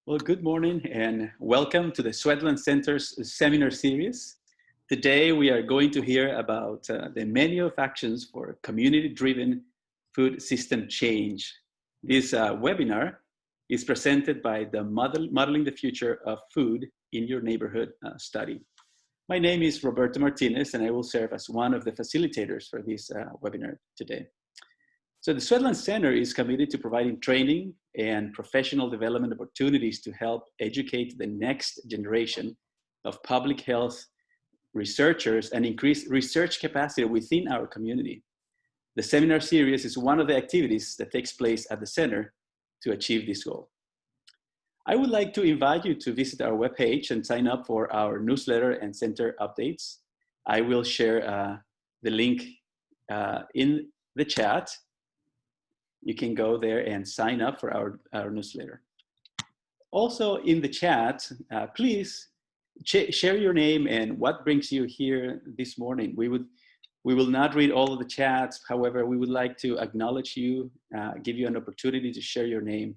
Well, good morning and welcome to the Swetland Center's seminar series. Today we are going to hear about the menu of actions for community-driven food system change. This webinar is presented by the Modeling the Future of Food in Your Neighborhood study. My name is Roberto Martinez and I will serve as one of the facilitators for this webinar today. So the Swetland Center is committed to providing training and professional development opportunities to help educate the next generation of public health researchers and increase research capacity within our community. The seminar series is one of the activities that takes place at the center to achieve this goal. I would like to invite you to visit our webpage and sign up for our newsletter and center updates. I will share the link in the chat. You can go there and sign up for our newsletter. Also in the chat, please share your name and what brings you here this morning. We will not read all of the chats. However, we would like to acknowledge you, give you an opportunity to share your name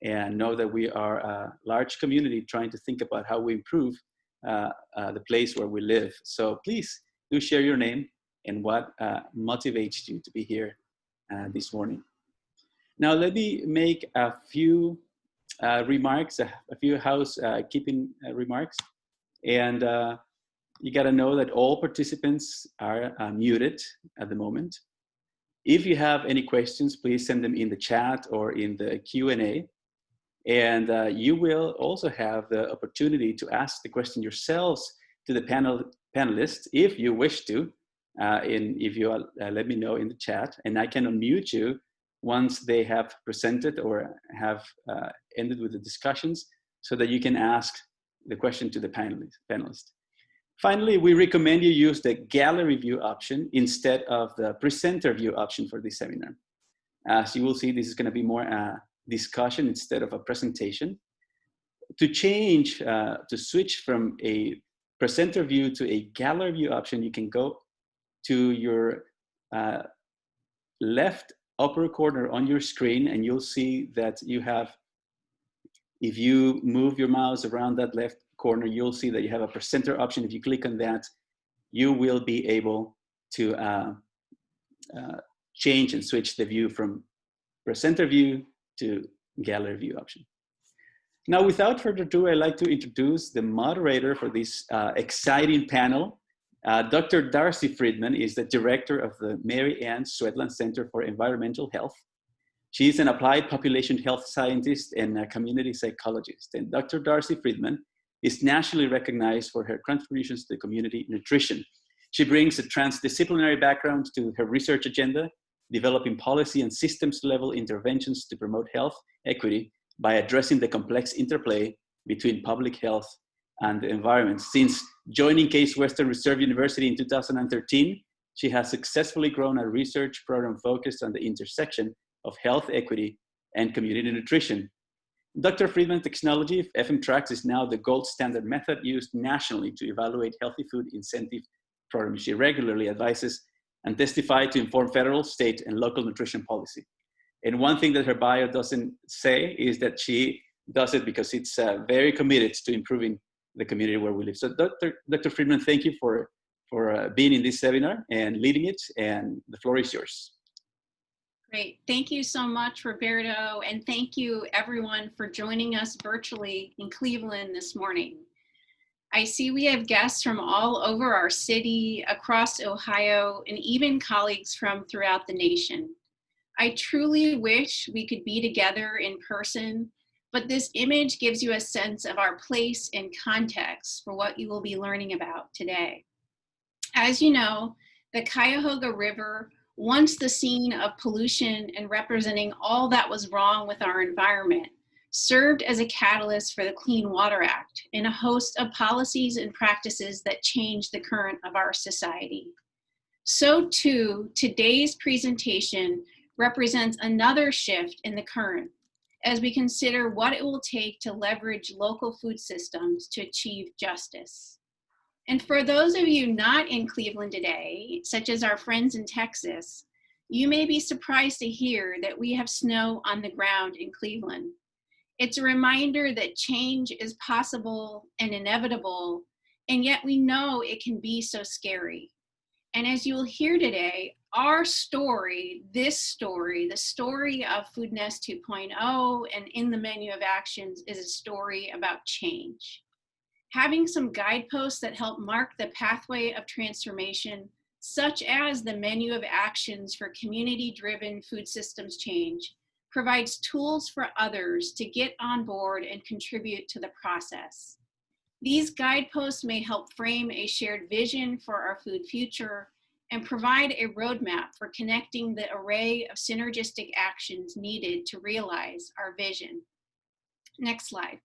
and know that we are a large community trying to think about how we improve the place where we live. So please do share your name and what motivates you to be here this morning. Now, let me make a few remarks, a few housekeeping remarks. And you gotta know that all participants are muted at the moment. If you have any questions, please send them in the chat or in the Q&A. And you will also have the opportunity to ask the question yourselves to the panelists if you wish to, and if you let me know in the chat, and I can unmute you once they have presented or have ended with the discussions so that you can ask the question to the panelist. Finally, we recommend you use the gallery view option instead of the presenter view option for this seminar. As you will see, this is going to be more a discussion instead of a presentation. To change, to switch from a presenter view to a gallery view option, you can go to your left upper corner on your screen and you'll see that you have, if you move your mouse around that left corner, you'll see that you have a presenter option. If you click on that, you will be able to change and switch the view from presenter view to gallery view option. Now, without further ado, I'd like to introduce the moderator for this exciting panel. Dr. Darcy Friedman is the director of the Mary Ann Swetland Center for Environmental Health. She is an applied population health scientist and a community psychologist. And Dr. Darcy Friedman is nationally recognized for her contributions to community nutrition. She brings a transdisciplinary background to her research agenda, developing policy and systems level interventions to promote health equity by addressing the complex interplay between public health and the environment. Since joining Case Western Reserve University in 2013, she has successfully grown a research program focused on the intersection of health equity and community nutrition. Dr. Friedman's technology, FM Tracks, is now the gold standard method used nationally to evaluate healthy food incentive programs. She regularly advises and testifies to inform federal, state, and local nutrition policy. And one thing that her bio doesn't say is that she does it because it's very committed to improving the community where we live. So Dr. Friedman, thank you for being in this seminar and leading it, and the floor is yours. Great, thank you so much, Roberto, and thank you everyone for joining us virtually in Cleveland this morning. I see we have guests from all over our city, across Ohio, and even colleagues from throughout the nation. I truly wish we could be together in person, but this image gives you a sense of our place and context for what you will be learning about today. As you know, the Cuyahoga River, once the scene of pollution and representing all that was wrong with our environment, served as a catalyst for the Clean Water Act and a host of policies and practices that changed the current of our society. So too, today's presentation represents another shift in the current as we consider what it will take to leverage local food systems to achieve justice. And for those of you not in Cleveland today, such as our friends in Texas, you may be surprised to hear that we have snow on the ground in Cleveland. It's a reminder that change is possible and inevitable, and yet we know it can be so scary. And as you will hear today, our story, this story, the story of Food Nest 2.0 and in the menu of actions, is a story about change. Having some guideposts that help mark the pathway of transformation, such as the menu of actions for community-driven food systems change, provides tools for others to get on board and contribute to the process. These guideposts may help frame a shared vision for our food future and provide a roadmap for connecting the array of synergistic actions needed to realize our vision. Next slide.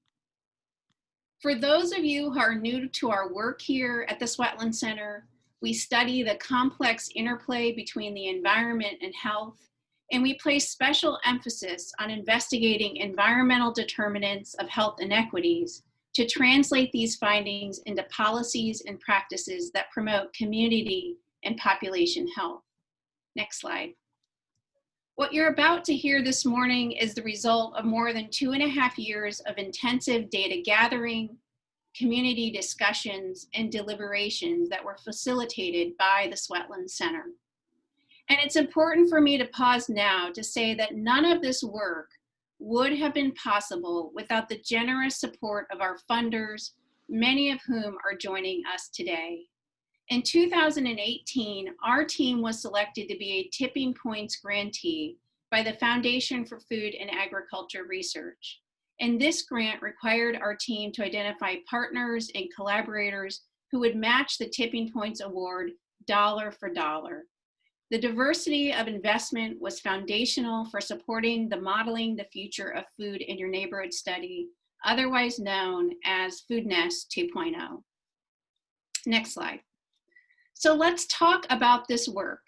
For those of you who are new to our work here at the Swetland Center, we study the complex interplay between the environment and health, and we place special emphasis on investigating environmental determinants of health inequities to translate these findings into policies and practices that promote community and population health. Next slide. What you're about to hear this morning is the result of more than 2.5 years of intensive data gathering, community discussions, and deliberations that were facilitated by the Swetland Center. And it's important for me to pause now to say that none of this work would have been possible without the generous support of our funders, many of whom are joining us today. In 2018, our team was selected to be a Tipping Points grantee by the Foundation for Food and Agriculture Research. And this grant required our team to identify partners and collaborators who would match the Tipping Points Award dollar for dollar. The diversity of investment was foundational for supporting the Modeling the Future of Food in Your Neighborhood study, otherwise known as Food Nest 2.0. Next slide. So let's talk about this work.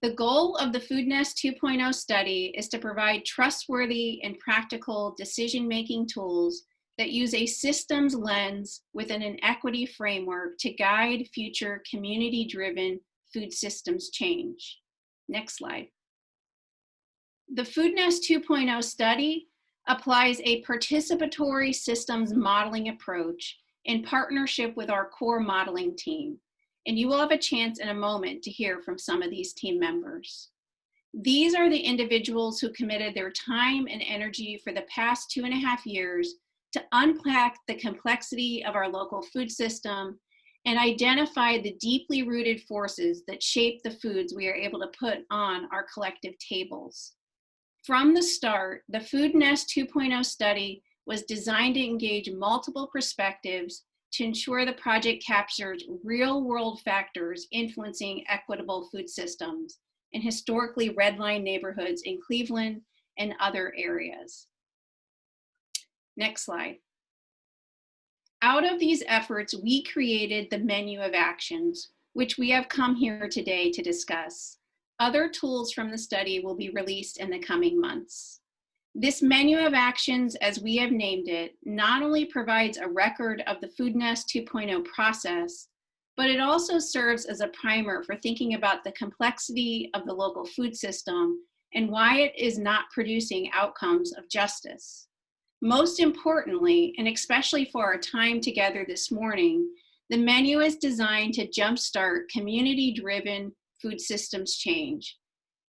The goal of the Food Nest 2.0 study is to provide trustworthy and practical decision-making tools that use a systems lens within an equity framework to guide future community-driven food systems change. Next slide. The Food Nest 2.0 study applies a participatory systems modeling approach in partnership with our core modeling team. And you will have a chance in a moment to hear from some of these team members. These are the individuals who committed their time and energy for the past 2.5 years to unpack the complexity of our local food system and identify the deeply rooted forces that shape the foods we are able to put on our collective tables. From the start, the Food Nest 2.0 study was designed to engage multiple perspectives to ensure the project captures real-world factors influencing equitable food systems in historically redlined neighborhoods in Cleveland and other areas. Next slide. Out of these efforts, we created the menu of actions, which we have come here today to discuss. Other tools from the study will be released in the coming months. This menu of actions, as we have named it, not only provides a record of the Food Nest 2.0 process, but it also serves as a primer for thinking about the complexity of the local food system and why it is not producing outcomes of justice. Most importantly, and especially for our time together this morning, the menu is designed to jumpstart community-driven food systems change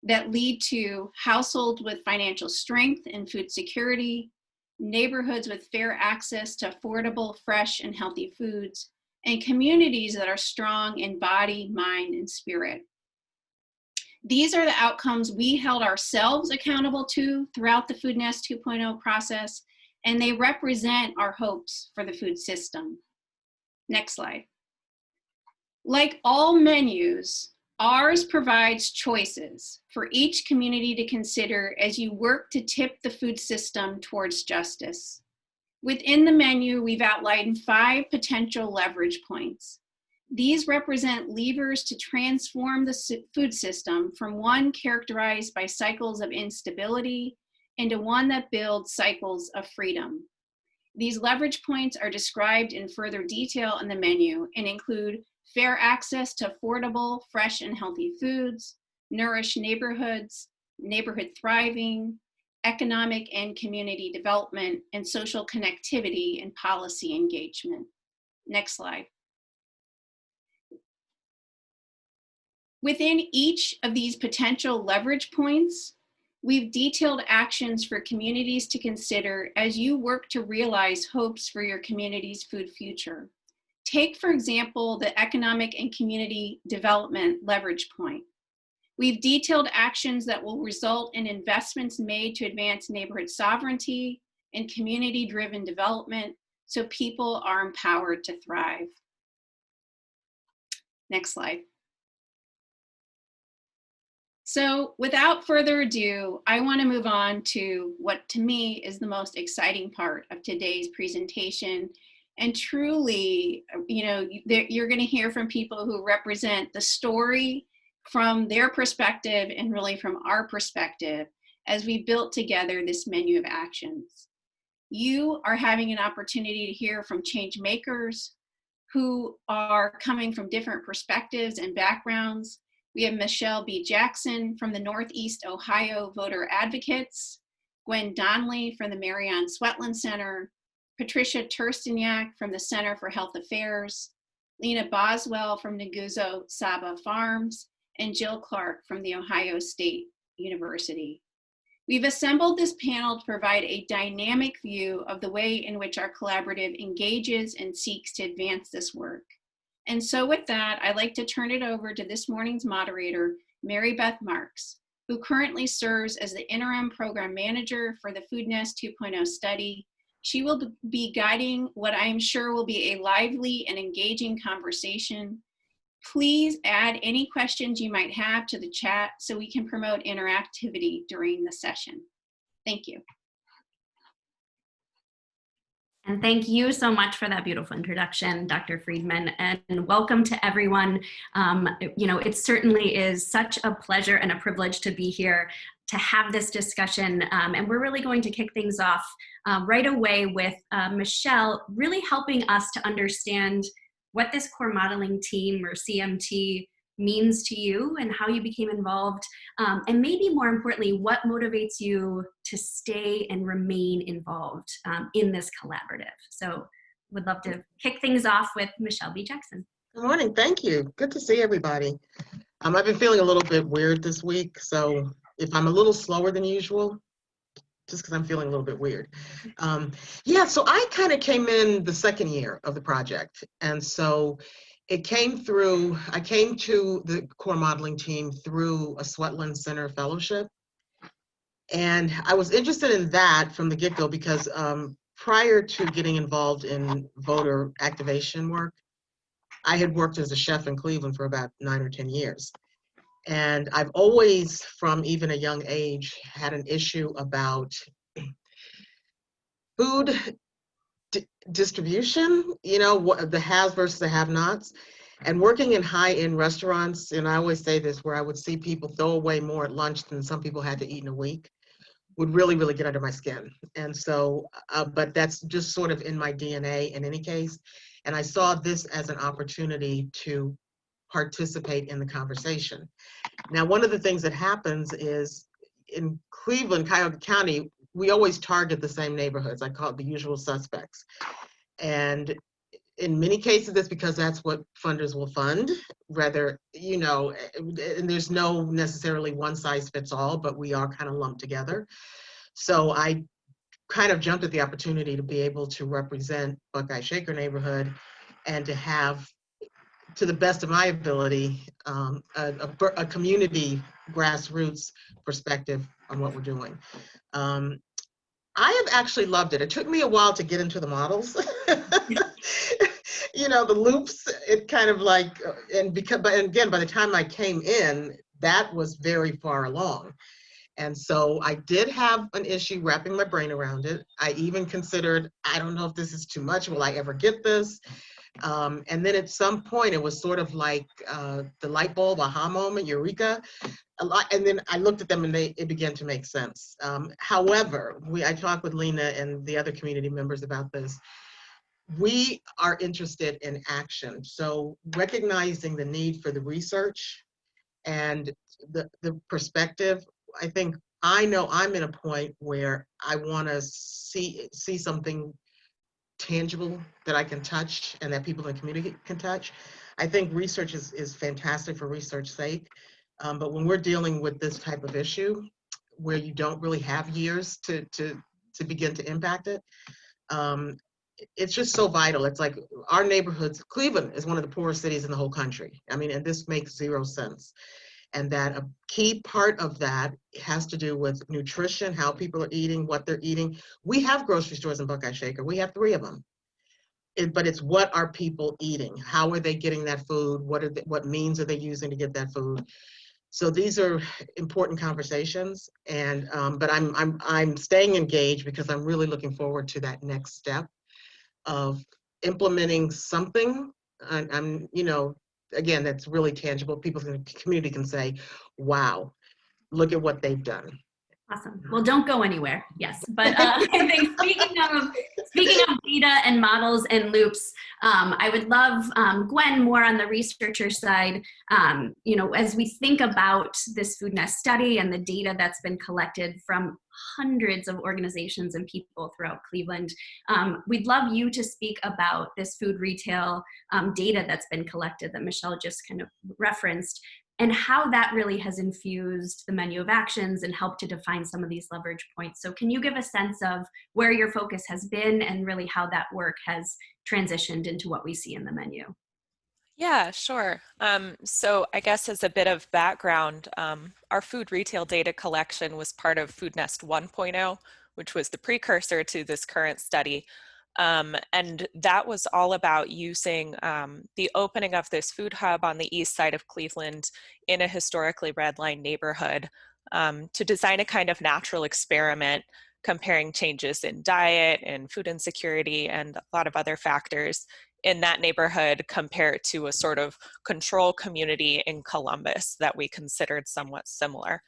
that lead to households with financial strength and food security, neighborhoods with fair access to affordable, fresh, and healthy foods, and communities that are strong in body, mind, and spirit. These are the outcomes we held ourselves accountable to throughout the Food Nest 2.0 process, and they represent our hopes for the food system. Next slide. Like all menus, ours provides choices for each community to consider as you work to tip the food system towards justice. Within the menu, we've outlined 5 potential leverage points. These represent levers to transform the food system from one characterized by cycles of instability into one that builds cycles of freedom. These leverage points are described in further detail in the menu and include fair access to affordable, fresh, and healthy foods, nourished neighborhoods, neighborhood thriving, economic and community development, and social connectivity and policy engagement. Next slide. Within each of these potential leverage points, we've detailed actions for communities to consider as you work to realize hopes for your community's food future. Take, for example, the economic and community development leverage point. We've detailed actions that will result in investments made to advance neighborhood sovereignty and community-driven development so people are empowered to thrive. Next slide. So without further ado, I want to move on to what to me is the most exciting part of today's presentation. And truly, you know, you're going to hear from people who represent the story from their perspective and really from our perspective as we built together this menu of actions. You are having an opportunity to hear from change makers who are coming from different perspectives and backgrounds. We have Michelle B. Jackson from the Northeast Ohio Voter Advocates, Gwen Donnelly from the Marion Swetland Center, Patricia Tursteniak from the Center for Health Affairs, Lena Boswell from Nguzo Saba Farms, and Jill Clark from the Ohio State University. We've assembled this panel to provide a dynamic view of the way in which our collaborative engages and seeks to advance this work. And so with that, I'd like to turn it over to this morning's moderator, Mary Beth Marks, who currently serves as the interim program manager for the Food Nest 2.0 study. She will be guiding what I'm sure will be a lively and engaging conversation. Please add any questions you might have to the chat so we can promote interactivity during the session. Thank you. And thank you so much for that beautiful introduction, Dr. Friedman, and welcome to everyone. You know, it certainly is such a pleasure and a privilege to be here to have this discussion. And we're really going to kick things off right away with Michelle really helping us to understand what this core modeling team or CMT means to you and how you became involved, and maybe more importantly, what motivates you to stay and remain involved in this collaborative. So would love to kick things off with Michelle B. Jackson. Good morning, thank you. Good to see everybody. I've been feeling a little bit weird this week, so if I'm a little slower than usual, just because I'm feeling a little bit weird. Yeah, so I kind of came in the second year of the project, and so it came through, I came to the core modeling team through a Swetland Center fellowship. And I was interested in that from the get-go because prior to getting involved in voter activation work, I had worked as a chef in Cleveland for about 9 or 10 years. And I've always, from even a young age, had an issue about food distribution, you know, what the haves versus the have-nots. And working in high-end restaurants, and I always say this, where I would see people throw away more at lunch than some people had to eat in a week, would really, really get under my skin. And so, but that's just sort of in my DNA in any case. And I saw this as an opportunity to participate in the conversation. Now, one of the things that happens is in Cleveland, Cuyahoga County, we always target the same neighborhoods. I call it the usual suspects. And in many cases, that's because that's what funders will fund, rather, you know, and there's no necessarily one size fits all, but we are kind of lumped together. So I kind of jumped at the opportunity to be able to represent Buckeye Shaker neighborhood and to have, to the best of my ability, a community grassroots perspective on what we're doing. I have actually loved it. It took me a while to get into the models. You know, the loops, it kind of like, and because, but again, by the time I came in, that was very far along. And so I did have an issue wrapping my brain around it. I even considered, I don't know if this is too much, will I ever get this? And then at some point, it was sort of like the light bulb aha moment, eureka. And then I looked at them and it began to make sense. However, I talked with Lena and the other community members about this. We are interested in action. So recognizing the need for the research and the perspective, I think I know I'm in a point where I want to see something tangible that I can touch and that people in the community can touch. I think research is fantastic for research's sake, but when we're dealing with this type of issue, where you don't really have years to begin to impact it, um, it's just so vital. It's like our neighborhoods. Cleveland is one of the poorest cities in the whole country. I mean, and this makes zero sense. And that a key part of that has to do with nutrition, how people are eating, what they're eating. We have grocery stores in Buckeye Shaker. We have 3 of them. But it's what are people eating? How are they getting that food? What means are they using to get that food? So these are important conversations, and but I'm staying engaged because I'm really looking forward to that next step of implementing something. I'm again, that's really tangible. People in the community can say, "Wow, look at what they've done." Awesome. Well, don't go anywhere. Yes, but I think speaking of data and models and loops, I would love Gwen more on the researcher side. As we think about this Food Nest study and the data that's been collected from hundreds of organizations and people throughout Cleveland, we'd love you to speak about this food retail data that's been collected that Michelle just kind of referenced, and how that really has infused the menu of actions and helped to define some of these leverage points. So can you give a sense of where your focus has been and really how that work has transitioned into what we see in the menu? Yeah, sure. So I guess as a bit of background, our food retail data collection was part of Food Nest 1.0, which was the precursor to this current study. And that was all about using the opening of this food hub on the east side of Cleveland in a historically redlined neighborhood to design a kind of natural experiment comparing changes in diet and food insecurity and a lot of other factors in that neighborhood compared to a sort of control community in Columbus that we considered somewhat similar.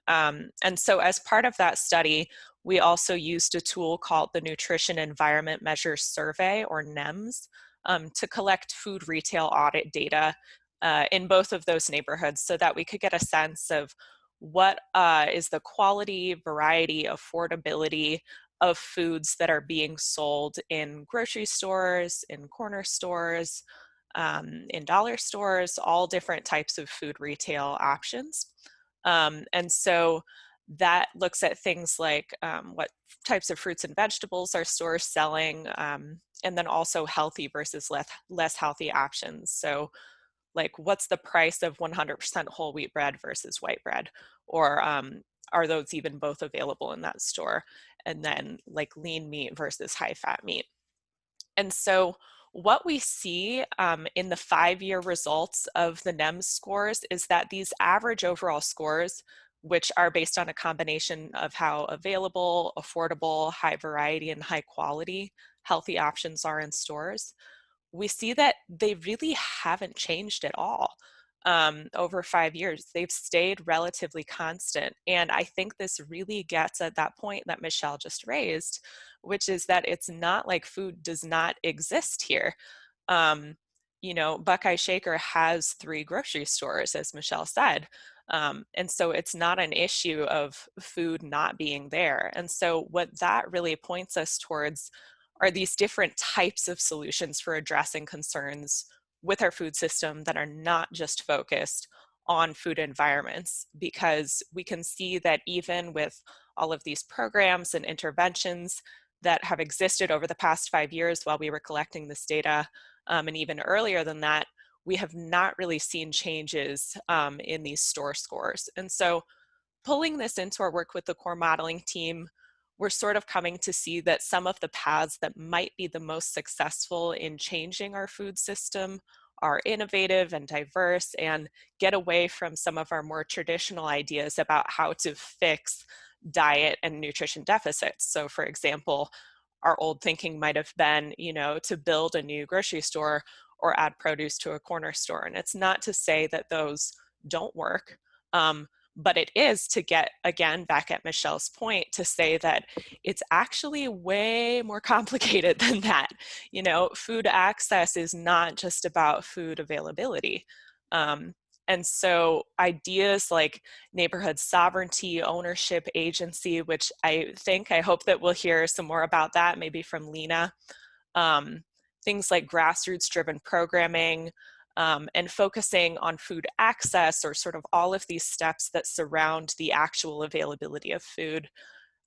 And so as part of that study, we also used a tool called the Nutrition Environment Measures Survey, or NEMS, to collect food retail audit data in both of those neighborhoods so that we could get a sense of what is the quality, variety, affordability of foods that are being sold in grocery stores, in corner stores, in dollar stores, all different types of food retail options. And so that looks at things like what types of fruits and vegetables are stores selling, and then also healthy versus less healthy options. So like what's the price of 100% whole wheat bread versus white bread? Or are those even both available in that store? And then like lean meat versus high fat meat. And so what we see in the 5-year results of the NEMS scores is that these average overall scores, which are based on a combination of how available, affordable, high variety, and high quality healthy options are in stores, we see that they really haven't changed at all over 5 years. They've stayed relatively constant. And I think this really gets at that point that Michelle just raised, which is that it's not like food does not exist here. Buckeye Shaker has 3 grocery stores, as Michelle said. And so it's not an issue of food not being there. And so what that really points us towards are these different types of solutions for addressing concerns with our food system that are not just focused on food environments, because we can see that even with all of these programs and interventions that have existed over the past 5 years while we were collecting this data, and even earlier than that, we have not really seen changes in these store scores. And so pulling this into our work with the core modeling team, we're sort of coming to see that some of the paths that might be the most successful in changing our food system are innovative and diverse and get away from some of our more traditional ideas about how to fix diet and nutrition deficits. So for example, our old thinking might have been, to build a new grocery store or add produce to a corner store. And it's not to say that those don't work. But it is to get, again, back at Michelle's point, to say that it's actually way more complicated than that. Food access is not just about food availability. And so ideas like neighborhood sovereignty, ownership, agency, which I hope that we'll hear some more about that, maybe from Lena. Things like grassroots-driven programming, and focusing on food access, or sort of all of these steps that surround the actual availability of food,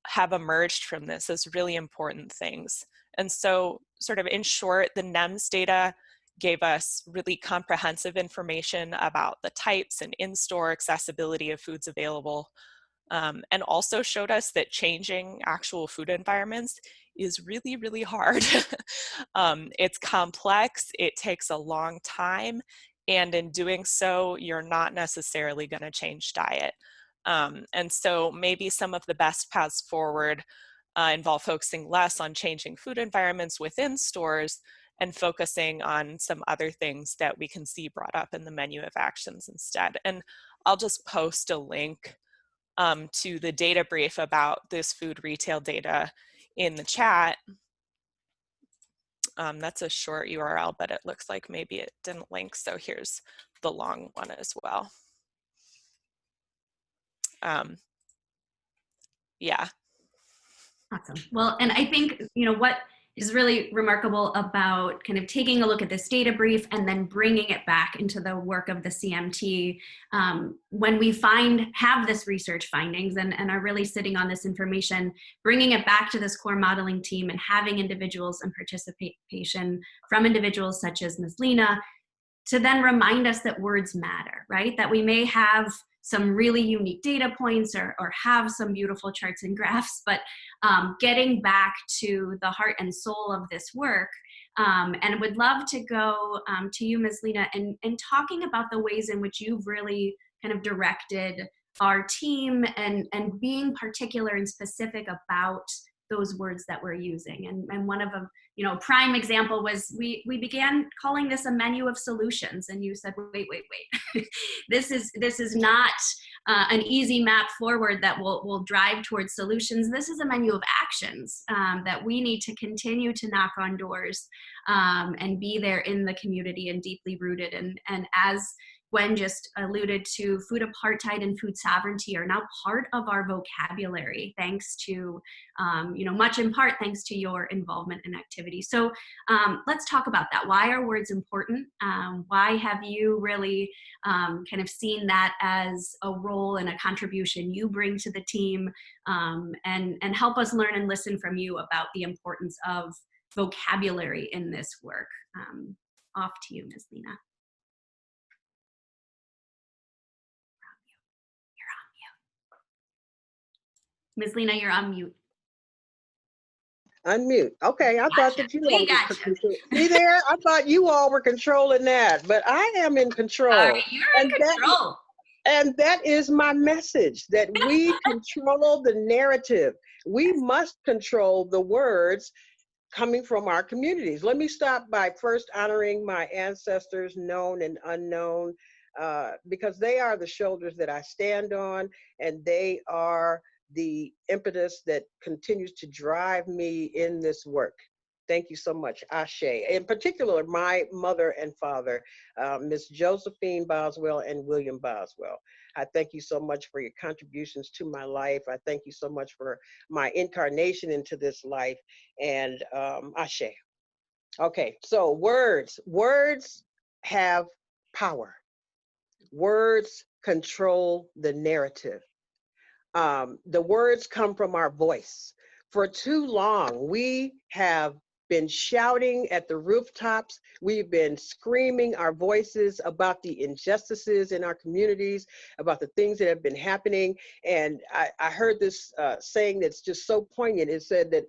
have emerged from this as really important things. And so, sort of in short, the NEMS data gave us really comprehensive information about the types and in-store accessibility of foods available, and also showed us that changing actual food environments is really, really hard. It's complex, it takes a long time, and in doing so, you're not necessarily going to change diet. And so maybe some of the best paths forward involve focusing less on changing food environments within stores and focusing on some other things that we can see brought up in the menu of actions instead. And I'll just post a link to the data brief about this food retail data in the chat. That's a short URL, but it looks like maybe it didn't link, so here's the long one as well. Yeah. Awesome. Well, and I think, what is really remarkable about kind of taking a look at this data brief and then bringing it back into the work of the CMT, when we have this research findings and are really sitting on this information, bringing it back to this core modeling team and having individuals and participation from individuals such as Ms. Lena to then remind us that words matter, right? That we may have some really unique data points or have some beautiful charts and graphs, but getting back to the heart and soul of this work, and would love to go to you, Ms. Lena, and talking about the ways in which you've really kind of directed our team and being particular and specific about those words that we're using. And one of them, prime example was we began calling this a menu of solutions, and you said, wait. this is not an easy map forward that will drive towards solutions. This is a menu of actions that we need to continue to knock on doors and be there in the community and deeply rooted. And as Gwen just alluded to, food apartheid and food sovereignty are now part of our vocabulary, thanks to, much in part thanks to your involvement and activity. So let's talk about that. Why are words important? Why have you really kind of seen that as a role and a contribution you bring to the team, and help us learn and listen from you about the importance of vocabulary in this work. Off to you, Ms. Lena. Ms. Lena, you're on mute. Unmute. Okay, I thought that you all gotcha. See there? I thought you all were controlling that, but I am in control. All right, you're in control. And that is my message, that we control the narrative. We must control the words coming from our communities. Let me start by first honoring my ancestors, known and unknown, because they are the shoulders that I stand on, and they are the impetus that continues to drive me in this work. Thank you so much, Ashe. In particular, my mother and father, Miss Josephine Boswell and William Boswell. I thank you so much for your contributions to my life. I thank you so much for my incarnation into this life, and Ashe. Okay, so words have power. Words control the narrative. The words come from our voice. For too long, we have been shouting at the rooftops. We've been screaming our voices about the injustices in our communities, about the things that have been happening. And I heard this saying that's just so poignant. It said that,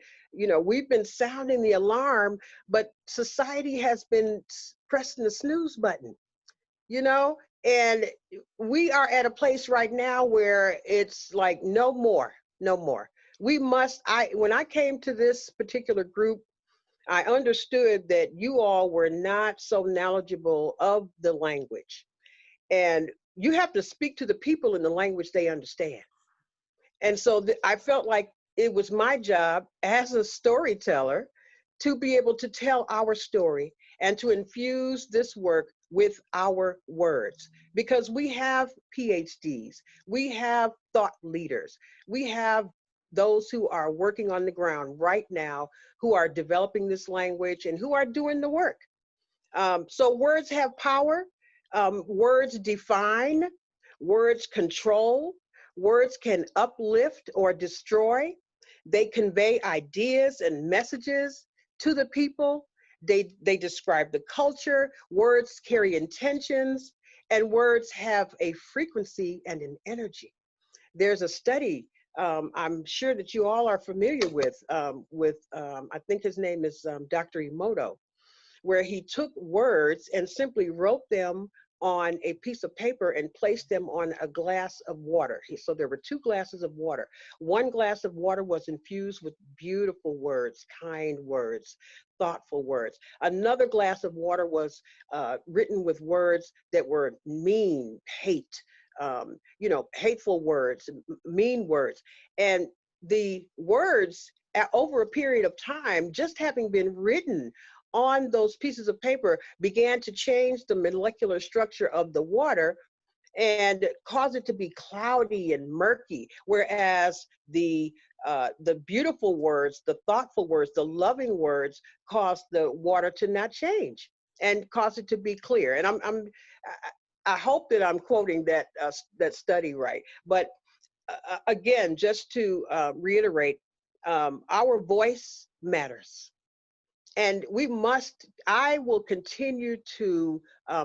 we've been sounding the alarm, but society has been pressing the snooze button, And we are at a place right now where it's like, no more. We must, when I came to this particular group, I understood that you all were not so knowledgeable of the language. And you have to speak to the people in the language they understand. And so I felt like it was my job as a storyteller to be able to tell our story and to infuse this work with our words, because we have PhDs, we have thought leaders, we have those who are working on the ground right now, who are developing this language and who are doing the work. So words have power, words define, words control, words can uplift or destroy. They convey ideas and messages to the people. They describe the culture. Words carry intentions, and words have a frequency and an energy. There's a study I'm sure that you all are familiar with I think his name is Dr. Emoto, where he took words and simply wrote them on a piece of paper and placed them on a glass of water. So there were 2 glasses of water. One glass of water was infused with beautiful words, kind words, thoughtful words. Another glass of water was written with words that were mean, hate, hateful words, mean words. And the words, over a period of time, just having been written on those pieces of paper, began to change the molecular structure of the water and cause it to be cloudy and murky, whereas the beautiful words, the thoughtful words, the loving words caused the water to not change and cause it to be clear. And I hope that I'm quoting that study right. But again, just to reiterate, our voice matters. And I will continue to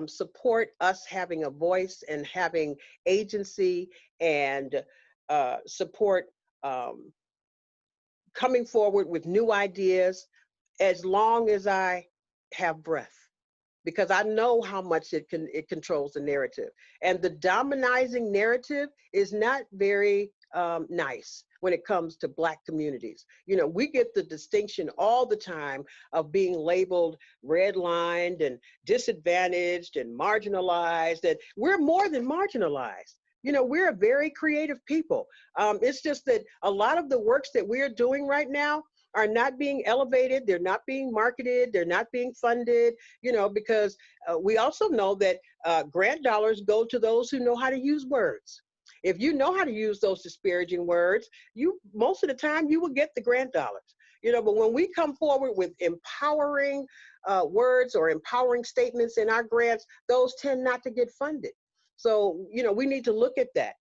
support us having a voice and having agency and support coming forward with new ideas as long as I have breath, because I know how much it controls the narrative. And the dominizing narrative is not very nice when it comes to Black communities. We get the distinction all the time of being labeled redlined and disadvantaged and marginalized, and we're more than marginalized. We're a very creative people. It's just that a lot of the works that we're doing right now are not being elevated, they're not being marketed, they're not being funded, because we also know that grant dollars go to those who know how to use words. If you know how to use those disparaging words, most of the time you will get the grant dollars. But when we come forward with empowering words or empowering statements in our grants, those tend not to get funded. So, we need to look at that.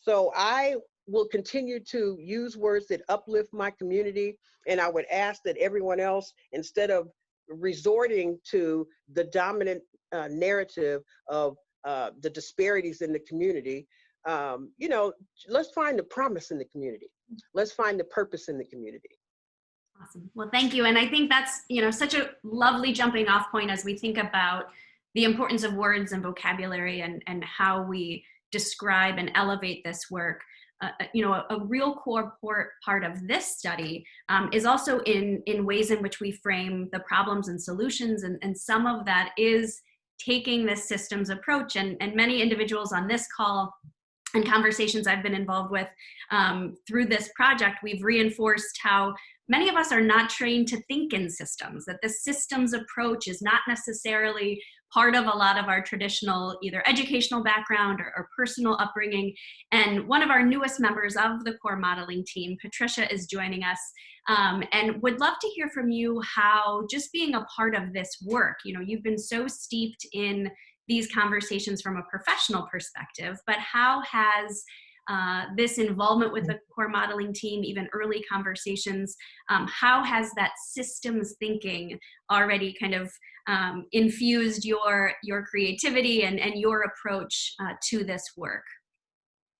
So I will continue to use words that uplift my community. And I would ask that everyone else, instead of resorting to the dominant narrative of the disparities in the community, let's find the promise in the community. Let's find the purpose in the community. Awesome. Well, thank you. And I think that's, such a lovely jumping off point as we think about the importance of words and vocabulary and how we describe and elevate this work. A real core part of this study is also in ways in which we frame the problems and solutions. And some of that is taking this systems approach. And many individuals on this call and conversations I've been involved with through this project, we've reinforced how many of us are not trained to think in systems, that the systems approach is not necessarily part of a lot of our traditional either educational background or personal upbringing. And one of our newest members of the core modeling team, Patricia, is joining us and would love to hear from you how just being a part of this work, you've been so steeped in these conversations from a professional perspective, but how has this involvement with the core modeling team, even early conversations, how has that systems thinking already kind of infused your creativity and your approach to this work?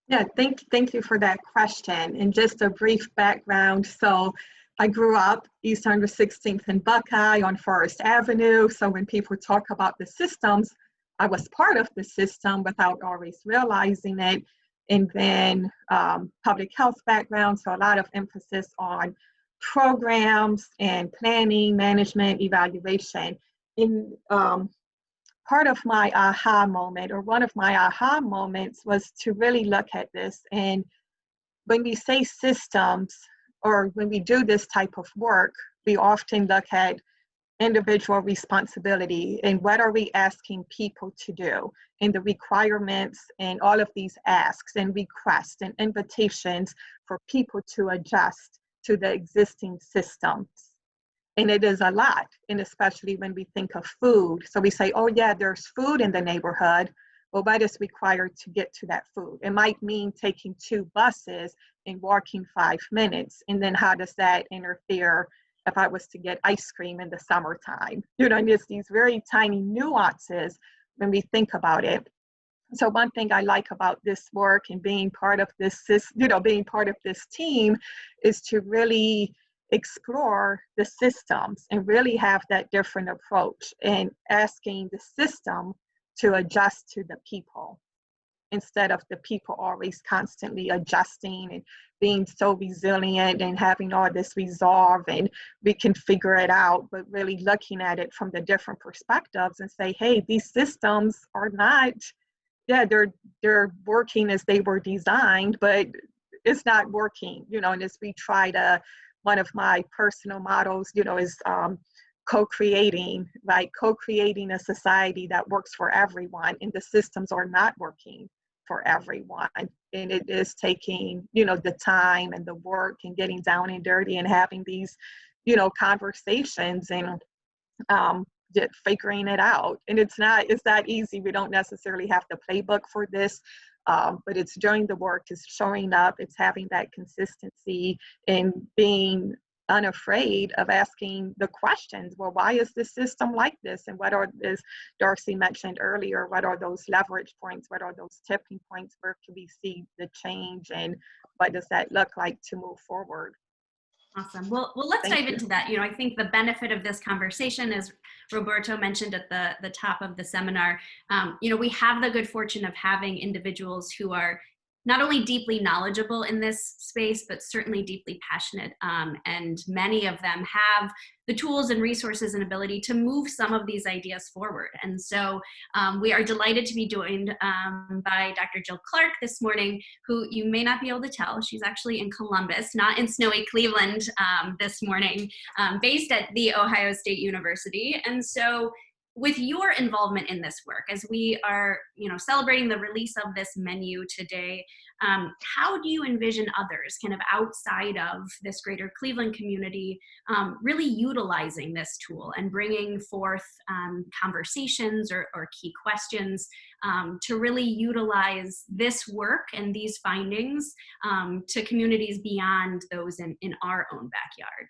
Yeah, thank you for that question. And just a brief background. So I grew up East 116th and Buckeye on Forest Avenue. So when people talk about the systems, I was part of the system without always realizing it. And then public health background, so a lot of emphasis on programs and planning, management, evaluation. In part of my aha moment, or one of my aha moments, was to really look at this. And when we say systems, or when we do this type of work, we often look at individual responsibility and what are we asking people to do, and the requirements and all of these asks and requests and invitations for people to adjust to the existing systems. And it is a lot, and especially when we think of food. So we say, oh yeah, there's food in the neighborhood. Well, what is required to get to that food? It might mean taking 2 buses and walking 5 minutes. And then how does that interfere if I was to get ice cream in the summertime? You know, and it's these very tiny nuances when we think about it. So one thing I like about this work and being part of this, being part of this team is to really explore the systems and really have that different approach and asking the system to adjust to the people instead of the people always constantly adjusting and being so resilient and having all this resolve and we can figure it out, but really looking at it from the different perspectives and say, hey, these systems are not, yeah, they're working as they were designed, but it's not working, and as we try to, one of my personal mottos, is co-creating, right? Co-creating a society that works for everyone, and the systems are not working for everyone. And it is taking, the time and the work and getting down and dirty and having these, conversations and figuring it out. And it's not easy. We don't necessarily have the playbook for this, but it's doing the work, it's showing up, it's having that consistency and being unafraid of asking the questions. Well, why is this system like this? And what are, as Darcy mentioned earlier, what are those leverage points? What are those tipping points? Where can we see the change? And what does that look like to move forward? Awesome. Well, let's dive into that. I think the benefit of this conversation, as Roberto mentioned at the top of the seminar, we have the good fortune of having individuals who are not only deeply knowledgeable in this space, but certainly deeply passionate. And many of them have the tools and resources and ability to move some of these ideas forward. And so we are delighted to be joined by Dr. Jill Clark this morning, who you may not be able to tell, she's actually in Columbus, not in snowy Cleveland this morning, based at The Ohio State University. And so with your involvement in this work, as we are, celebrating the release of this menu today, how do you envision others kind of outside of this greater Cleveland community really utilizing this tool and bringing forth conversations or key questions to really utilize this work and these findings to communities beyond those in our own backyard?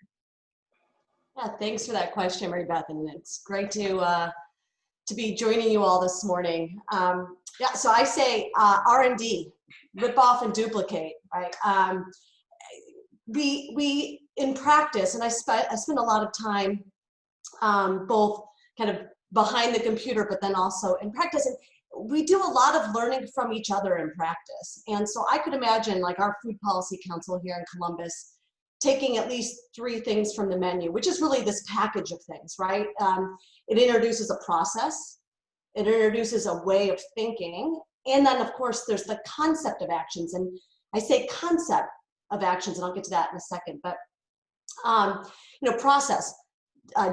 Yeah, thanks for that question, Mary Beth, and it's great to be joining you all this morning. Yeah, so I say R&D, rip off and duplicate, right? We in practice, and I spend a lot of time both kind of behind the computer, but then also in practice. And we do a lot of learning from each other in practice. And so I could imagine like our Food Policy Council here in Columbus taking at least 3 things from the menu, which is really this package of things, right? It introduces a process, it introduces a way of thinking, and then of course there's the concept of actions. And I say concept of actions, and I'll get to that in a second, but process,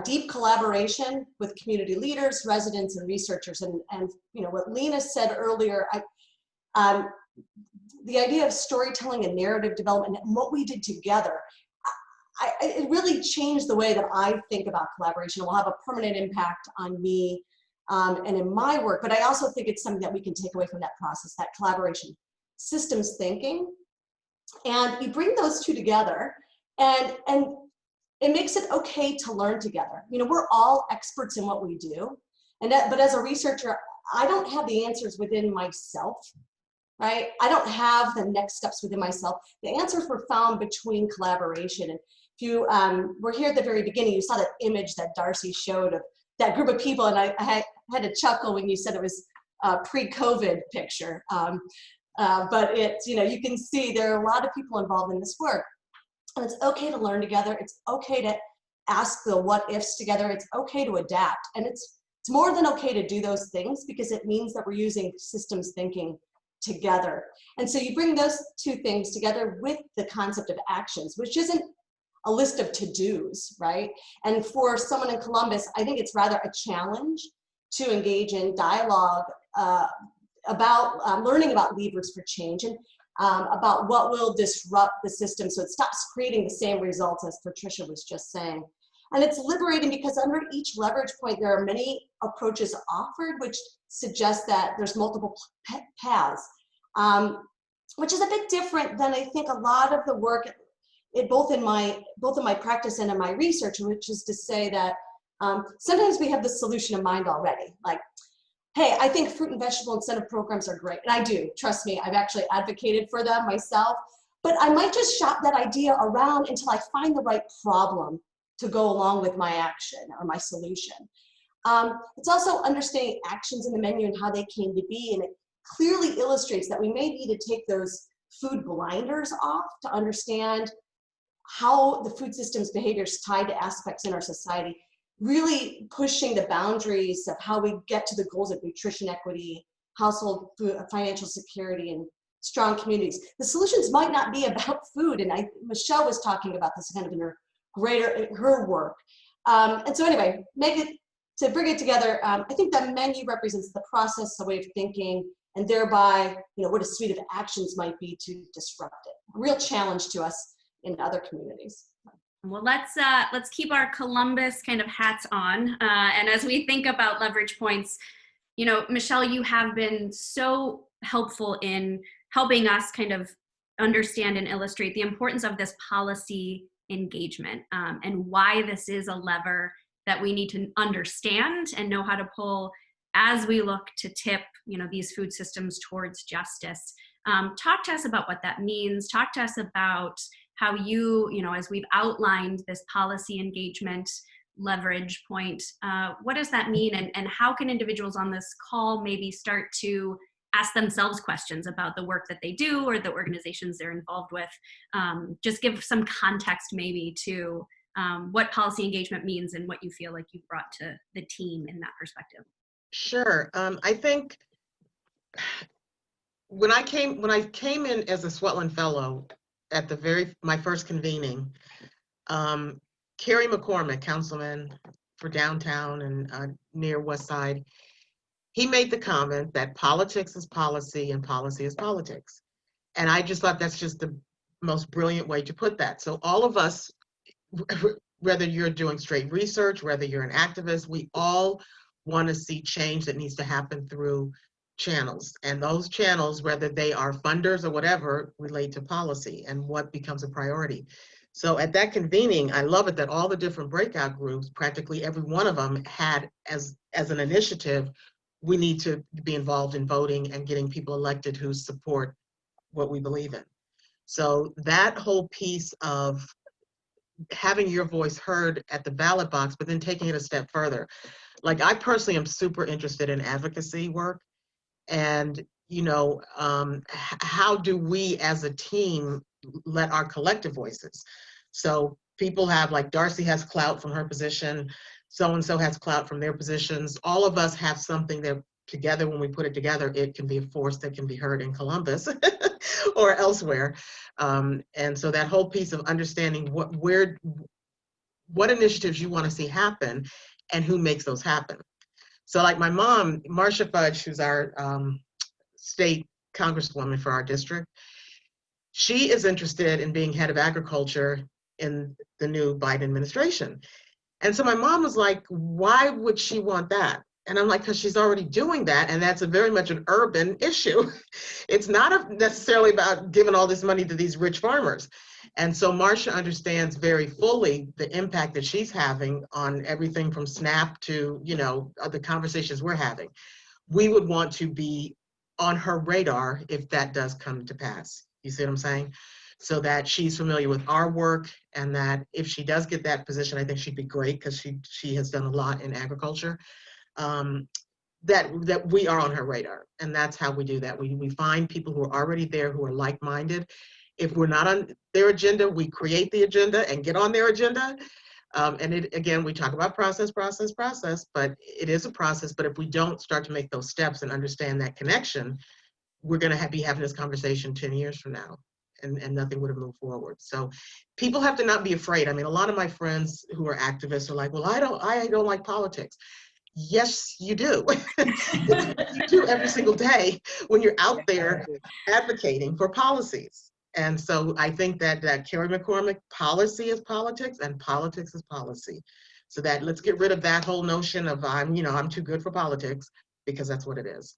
deep collaboration with community leaders, residents, and researchers. And what Lena said earlier, the idea of storytelling and narrative development and what we did together, it really changed the way that I think about collaboration. It will have a permanent impact on me and in my work, but I also think it's something that we can take away from that process, that collaboration, systems thinking. And you bring those two together and it makes it okay to learn together. We're all experts in what we do, but as a researcher, I don't have the answers within myself. Right? I don't have the next steps within myself. The answers were found between collaboration. And if you were here at the very beginning, you saw that image that Darcy showed of that group of people, and I had to chuckle when you said it was a pre-COVID picture. But it's, you can see there are a lot of people involved in this work. And it's okay to learn together. It's okay to ask the what ifs together. It's okay to adapt. And it's more than okay to do those things because it means that we're using systems thinking together. And so you bring those 2 things together with the concept of actions, which isn't a list of to-dos, right? And for someone in Columbus, I think it's rather a challenge to engage in dialogue about learning about levers for change and about what will disrupt the system so it stops creating the same results as Patricia was just saying. And it's liberating because under each leverage point, there are many approaches offered, which suggest that there's multiple paths, which is a bit different than I think a lot of the work, both in my practice and in my research, which is to say that sometimes we have the solution in mind already. Like, hey, I think fruit and vegetable incentive programs are great. And I do, trust me, I've actually advocated for them myself. But I might just shop that idea around until I find the right problem to go along with my action or my solution. It's also understanding actions in the menu and how they came to be. And it clearly illustrates that we may need to take those food blinders off to understand how the food system's behavior is tied to aspects in our society, really pushing the boundaries of how we get to the goals of nutrition equity, household food, financial security, and strong communities. The solutions might not be about food, and Michelle was talking about this kind of in her work. And so anyway, to bring it together, I think the menu represents the process, the way of thinking, and thereby, what a suite of actions might be to disrupt it. A real challenge to us in other communities. Well, let's keep our Columbus kind of hats on. And as we think about leverage points, Michelle, you have been so helpful in helping us kind of understand and illustrate the importance of this policy engagement and why this is a lever that we need to understand and know how to pull as we look to tip, these food systems towards justice. Talk to us about what that means. Talk to us about how you, as we've outlined this policy engagement leverage point, what does that mean? And how can individuals on this call maybe start to ask themselves questions about the work that they do or the organizations they're involved with? Just give some context maybe to what policy engagement means and what you feel like you've brought to the team in that perspective. Sure. I think when I came in as a Swetland Fellow at my first convening, Kerry McCormick, councilman for downtown and near West Side, he made the comment that politics is policy and policy is politics. And I just thought that's just the most brilliant way to put that. So all of us, whether you're doing straight research, whether you're an activist, we all want to see change that needs to happen through channels. And those channels, whether they are funders or whatever, relate to policy and what becomes a priority. So at that convening, I love it that all the different breakout groups, practically every one of them had as an initiative, we need to be involved in voting and getting people elected who support what we believe in. So that whole piece of having your voice heard at the ballot box, but then taking it a step further. Like I personally am super interested in advocacy work and, how do we as a team let our collective voices? So people have, like Darcy has clout from her position, so-and-so has clout from their positions. All of us have something that together, when we put it together, it can be a force that can be heard in Columbus or elsewhere. And so that whole piece of understanding what initiatives you want to see happen and who makes those happen. So like my mom, Marcia Fudge, who's our state congresswoman for our district, she is interested in being head of agriculture in the new Biden administration. And so my mom was like, why would she want that? And I'm like, because she's already doing that, and that's very much an urban issue. It's not necessarily about giving all this money to these rich farmers. And so Marcia understands very fully the impact that she's having on everything from SNAP to, the conversations we're having. We would want to be on her radar if that does come to pass. You see what I'm saying? So that she's familiar with our work, and that if she does get that position, I think she'd be great because she has done a lot in agriculture. That we are on her radar, and that's how we do that. We find people who are already there who are like-minded. If we're not on their agenda, we create the agenda and get on their agenda. And again, we talk about process, but it is a process. But if we don't start to make those steps and understand that connection, we're going to be having this conversation 10 years from now. and nothing would have moved forward. So people have to not be afraid. I mean, a lot of my friends who are activists are like, well, I don't like politics. Yes, you do. You do every single day when you're out there advocating for policies. And so I think that Carrie McCormick, policy is politics and politics is policy. So that let's get rid of that whole notion of I'm too good for politics, because that's what it is.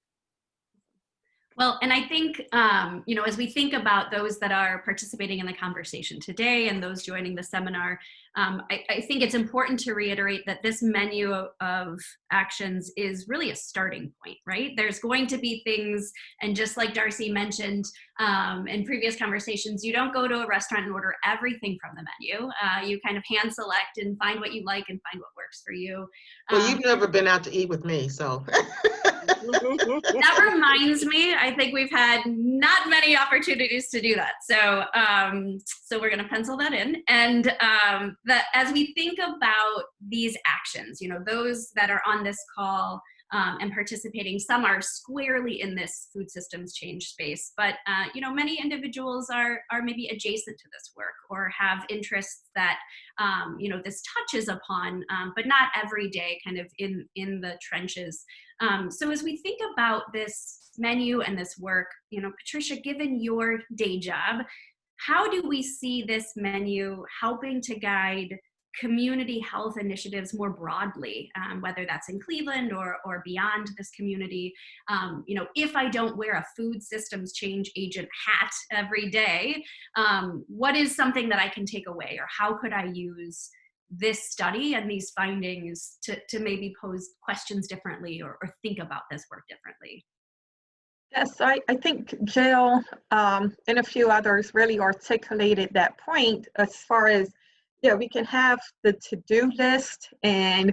Well, and I think, as we think about those that are participating in the conversation today and those joining the seminar, I think it's important to reiterate that this menu of actions is really a starting point, right? There's going to be things, and just like Darcy mentioned in previous conversations, you don't go to a restaurant and order everything from the menu. You kind of hand select and find what you like and find what works for you. Well, you've never been out to eat with me, so. That reminds me, I think we've had not many opportunities to do that. So so we're going to pencil that in. And that as we think about these actions, those that are on this call and participating, some are squarely in this food systems change space, but many individuals are maybe adjacent to this work or have interests that this touches upon, but not every day, kind of in the trenches. So as we think about this menu and this work, Patricia, given your day job, how do we see this menu helping to guide community health initiatives more broadly, whether that's in Cleveland or beyond this community? If I don't wear a food systems change agent hat every day, what is something that I can take away, or how could I use this study and these findings to maybe pose questions differently or think about this work differently? Yes, I think Jill and a few others really articulated that point as far as, we can have the to-do list and,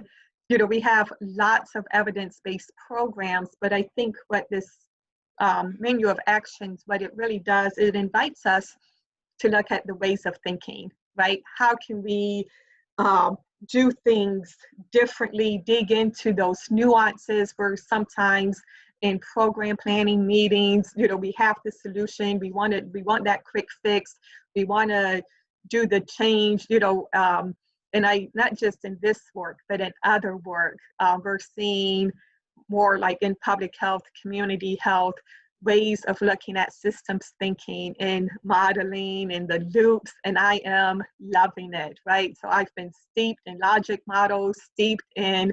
we have lots of evidence-based programs, but I think what this menu of actions, what it really does, it invites us to look at the ways of thinking, right? How can we do things differently, dig into those nuances where sometimes in program planning meetings, we have the solution, we want that quick fix, we want to do the change, and not just in this work, but in other work, we're seeing more like in public health, community health, ways of looking at systems thinking and modeling and the loops, and I am loving it, right? So I've been steeped in logic models, steeped in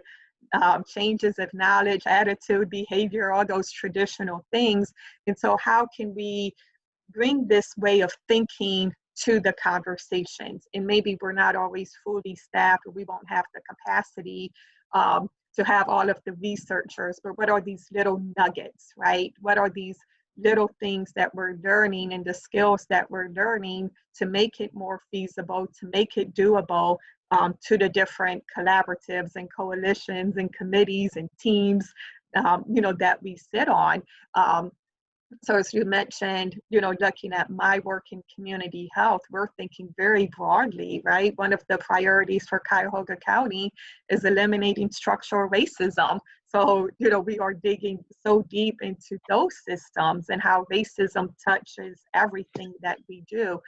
changes of knowledge, attitude, behavior, all those traditional things. And so how can we bring this way of thinking to the conversations? And maybe we're not always fully staffed, or we won't have the capacity to have all of the researchers, but what are these little nuggets, right? What are these little things that we're learning and the skills that we're learning to make it more feasible, to make it doable to the different collaboratives and coalitions and committees and teams, that we sit on. So as you mentioned, looking at my work in community health, we're thinking very broadly, right? One of the priorities for Cuyahoga County is eliminating structural racism. So, we are digging so deep into those systems and how racism touches everything that we do,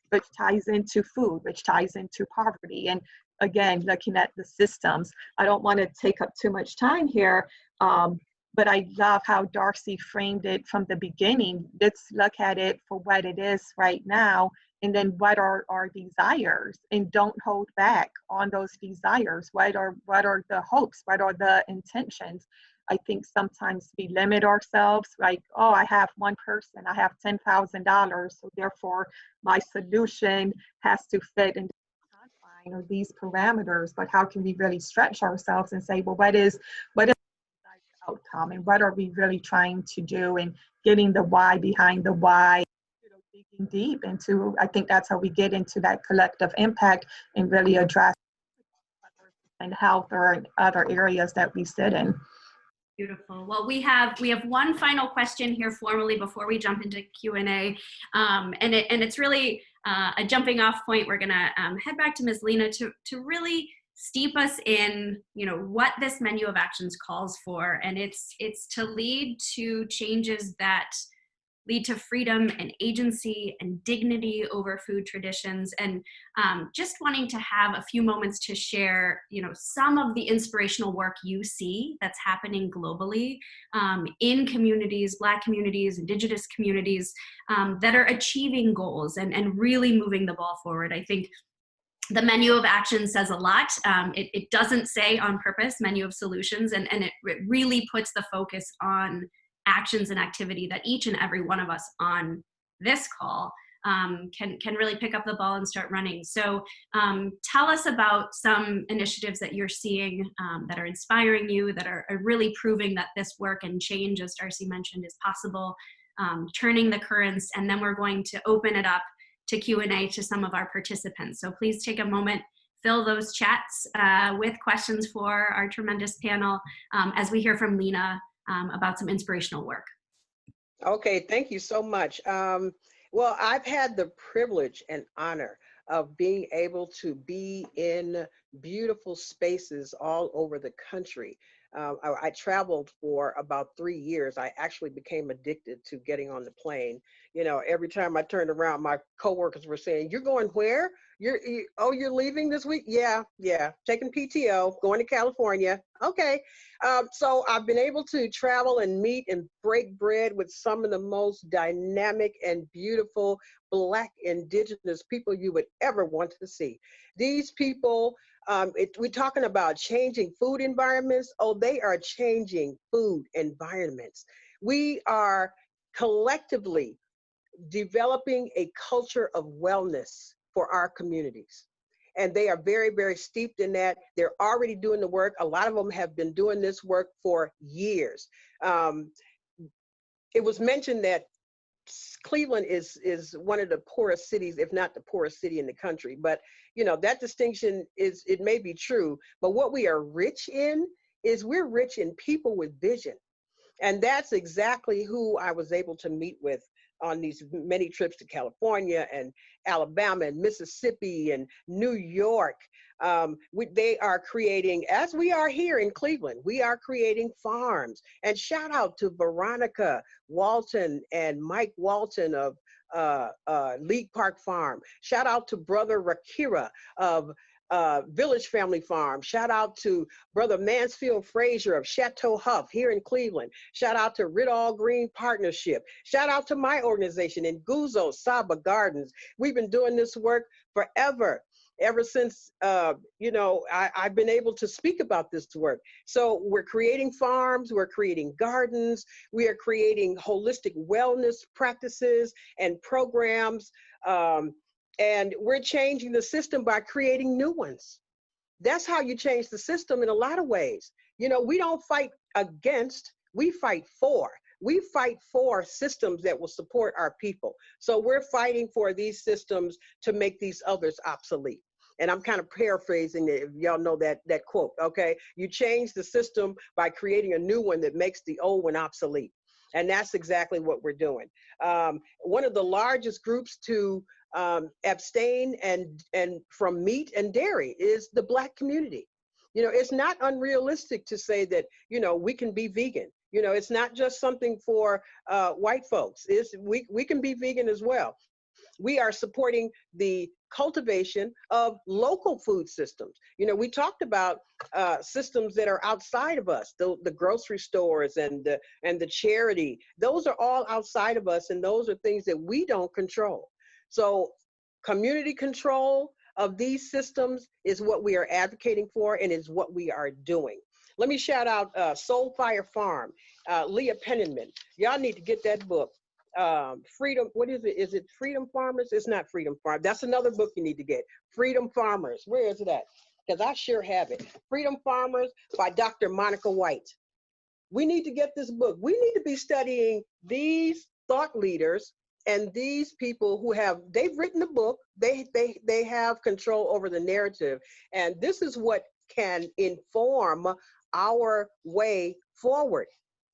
which ties into food, which ties into poverty. And again, looking at the systems, I don't want to take up too much time here, but I love how Darcy framed it from the beginning. Let's look at it for what it is right now, and then what are our desires, and don't hold back on those desires. What are the hopes? What are the intentions? I think sometimes we limit ourselves, like, oh, I have one person, I have $10,000, so therefore my solution has to fit in this confine or these parameters. But how can we really stretch ourselves and say, well, what is the outcome, and what are we really trying to do, and getting the why behind the why, digging deep into, I think that's how we get into that collective impact and really address and health or in other areas that we sit in. Beautiful. Well, we have one final question here formally before we jump into Q&A, and it's really a jumping off point. We're gonna head back to Ms. Lena to really steep us in, what this menu of actions calls for, and it's to lead to changes that lead to freedom and agency and dignity over food traditions. And just wanting to have a few moments to share, some of the inspirational work you see that's happening globally in communities, Black communities, Indigenous communities that are achieving goals and really moving the ball forward. I think the menu of action says a lot. It doesn't say on purpose menu of solutions, and it really puts the focus on actions and activity that each and every one of us on this call can really pick up the ball and start running. So tell us about some initiatives that you're seeing that are inspiring you, that are really proving that this work and change, as Darcy mentioned, is possible, turning the currents, and then we're going to open it up to Q&A to some of our participants. So please take a moment, fill those chats with questions for our tremendous panel as we hear from Lena about some inspirational work. Okay, thank you so much. Well, I've had the privilege and honor of being able to be in beautiful spaces all over the country. I traveled for about 3 years. I actually became addicted to getting on the plane. Every time I turned around, my coworkers were saying, "You're going where? You're leaving this week?" Yeah, taking PTO, going to California. Okay. So I've been able to travel and meet and break bread with some of the most dynamic and beautiful Black Indigenous people you would ever want to see. These people, we're talking about changing food environments. Oh, they are changing food environments. We are collectively developing a culture of wellness for our communities. And they are very, very steeped in that. They're already doing the work. A lot of them have been doing this work for years. It was mentioned that Cleveland is one of the poorest cities, if not the poorest city in the country. But, that distinction it may be true. But what we are rich in is we're rich in people with vision. And that's exactly who I was able to meet with on these many trips to California and Alabama and Mississippi and New York. They are creating, as we are here in Cleveland, we are creating farms. And shout out to Veronica Walton and Mike Walton of League Park Farm. Shout out to Brother Rakira of Village Family Farm. Shout out to Brother Mansfield Frazier of Chateau Huff here in Cleveland. Shout out to Ridall Green Partnership. Shout out to my organization in Guzo, Saba Gardens. We've been doing this work forever, ever since, I've been able to speak about this work. So we're creating farms, we're creating gardens, we are creating holistic wellness practices and programs. And we're changing the system by creating new ones. That's how you change the system in a lot of ways. We don't fight against, we fight for. We fight for systems that will support our people. So we're fighting for these systems to make these others obsolete. And I'm kind of paraphrasing it, if y'all know that quote, okay? You change the system by creating a new one that makes the old one obsolete. And that's exactly what we're doing. One of the largest groups to abstain and from meat and dairy is the Black community. It's not unrealistic to say that, we can be vegan. It's not just something for white folks. We can be vegan as well. We are supporting the cultivation of local food systems. We talked about systems that are outside of us, the grocery stores and the charity. Those are all outside of us, and those are things that we don't control. So community control of these systems is what we are advocating for and is what we are doing. Let me shout out Soul Fire Farm, Leah Penniman. Y'all need to get that book. Freedom, what is it? Is it Freedom Farmers? It's not Freedom Farm. That's another book you need to get. Freedom Farmers. Where is it at? Because I sure have it. Freedom Farmers by Dr. Monica White. We need to get this book. We need to be studying these thought leaders and these people who they've written the book. They have control over the narrative. And this is what can inform our way forward.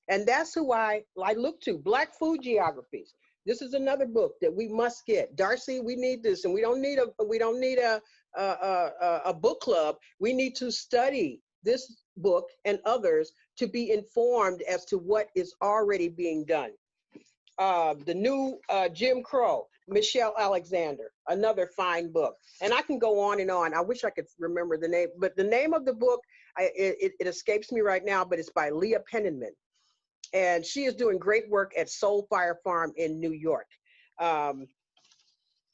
And that's who I look to. Black Food Geographies. This is another book that we must get. Darcy, we need this, and we don't need a book club. We need to study this book and others to be informed as to what is already being done. The New Jim Crow, Michelle Alexander, another fine book. And I can go on and on. I wish I could remember the name, but the name of the book, it escapes me right now, but it's by Leah Penniman. And she is doing great work at Soul Fire Farm in New York.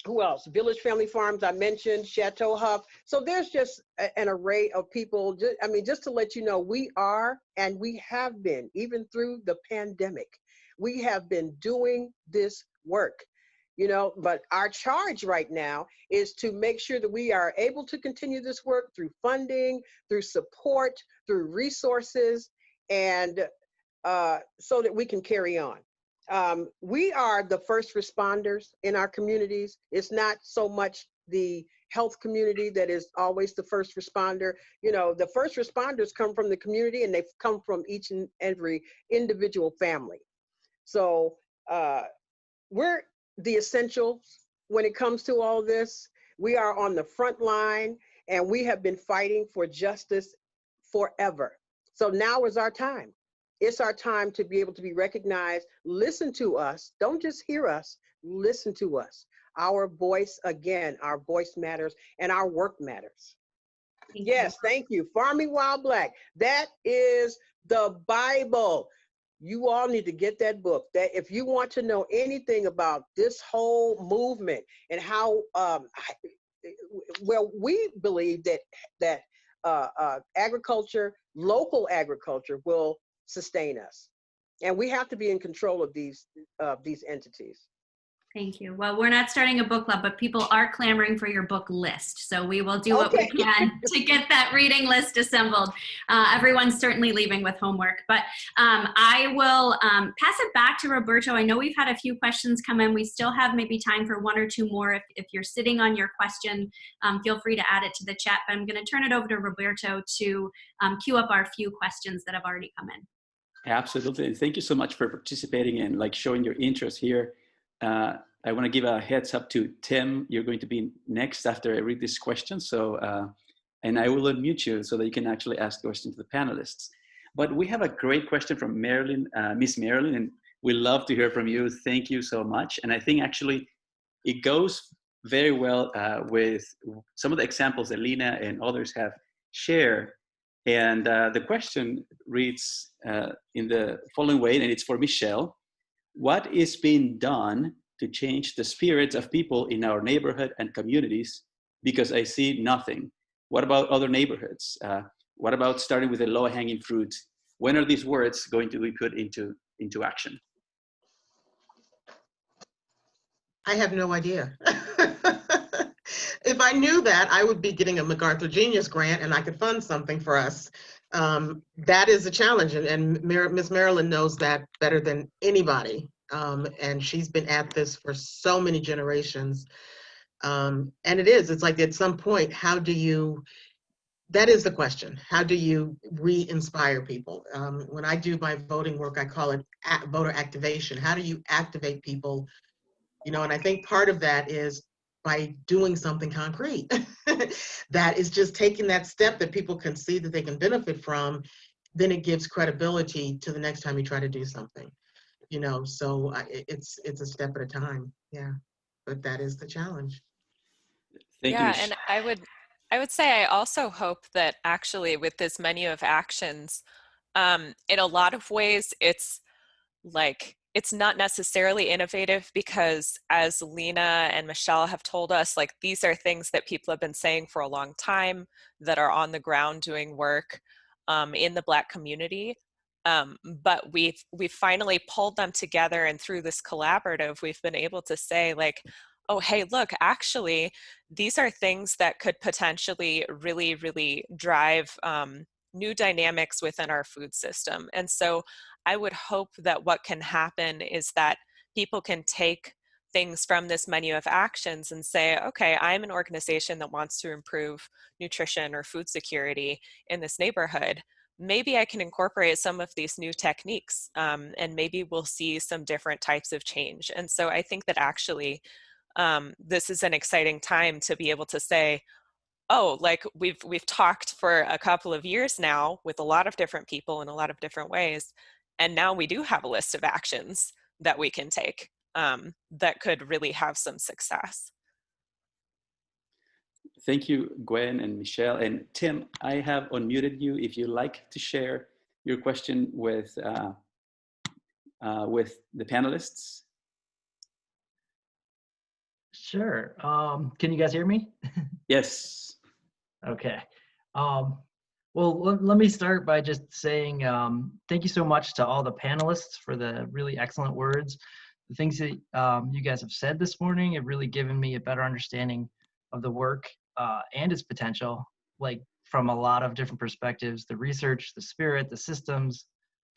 Who else? Village Family Farms, I mentioned, Chateau Huff. So there's just an array of people. Just to let you know, we are, and we have been, even through the pandemic, we have been doing this work, but our charge right now is to make sure that we are able to continue this work through funding, through support, through resources, and so that we can carry on. We are the first responders in our communities. It's not so much the health community that is always the first responder. The first responders come from the community, and they've come from each and every individual family. So we're the essentials when it comes to all this. We are on the front line, and we have been fighting for justice forever. So now is our time. It's our time to be able to be recognized. Listen to us. Don't just hear us. Listen to us. Our voice, again, our voice matters, and our work matters. Yes, thank you. Farming While Black. That is the Bible. You all need to get that book. That if you want to know anything about this whole movement and how, we believe that agriculture, local agriculture, will sustain us, and we have to be in control of these entities. Thank you. Well, we're not starting a book club, but people are clamoring for your book list. So we will do what we can to get that reading list assembled. Everyone's certainly leaving with homework, but I will pass it back to Roberto. I know we've had a few questions come in. We still have maybe time for one or two more. If you're sitting on your question, feel free to add it to the chat, but I'm going to turn it over to Roberto to queue up our few questions that have already come in. Absolutely. And thank you so much for participating and showing your interest here. I want to give a heads up to Tim. You're going to be next after I read this question. So, and I will unmute you so that you can actually ask questions to the panelists. But we have a great question from Marilyn, Miss Marilyn, and we love to hear from you. Thank you so much. And I think actually it goes very well with some of the examples that Lena and others have shared. And the question reads in the following way, and it's for Michelle. What is being done to change the spirits of people in our neighborhood and communities? Because I see nothing. What about other neighborhoods? What about starting with the low-hanging fruit? When are these words going to be put into action? I have no idea. If I knew that, I would be getting a MacArthur Genius Grant and I could fund something for us. That is a challenge, and Ms. Marilyn knows that better than anybody. And she's been at this for so many generations. And it's like at some point, that is the question. How do you re-inspire people? When I do my voting work, I call it voter activation. How do you activate people? And I think part of that is by doing something concrete. That is just taking that step that people can see that they can benefit from. Then it gives credibility to the next time you try to do something. So it's a step at a time. Yeah, but that is the challenge. Thank you. And I would say I also hope that actually with this menu of actions, in a lot of ways, it's not necessarily innovative because, as Lena and Michelle have told us, these are things that people have been saying for a long time that are on the ground doing work in the Black community. But we've finally pulled them together, and through this collaborative, we've been able to say oh, hey, look, actually, these are things that could potentially really, really drive new dynamics within our food system. And so I would hope that what can happen is that people can take things from this menu of actions and say, okay, I'm an organization that wants to improve nutrition or food security in this neighborhood. Maybe I can incorporate some of these new techniques, and maybe we'll see some different types of change. And so I think that actually this is an exciting time to be able to say, oh, we've talked for a couple of years now with a lot of different people in a lot of different ways, and now we do have a list of actions that we can take that could really have some success. Thank you, Gwen and Michelle. And Tim, I have unmuted you if you'd like to share your question with the panelists. Sure. Can you guys hear me? Yes. Okay. Well, let me start by just saying thank you so much to all the panelists for the really excellent words. The things that you guys have said this morning have really given me a better understanding of the work and its potential, like from a lot of different perspectives: the research, the spirit, the systems,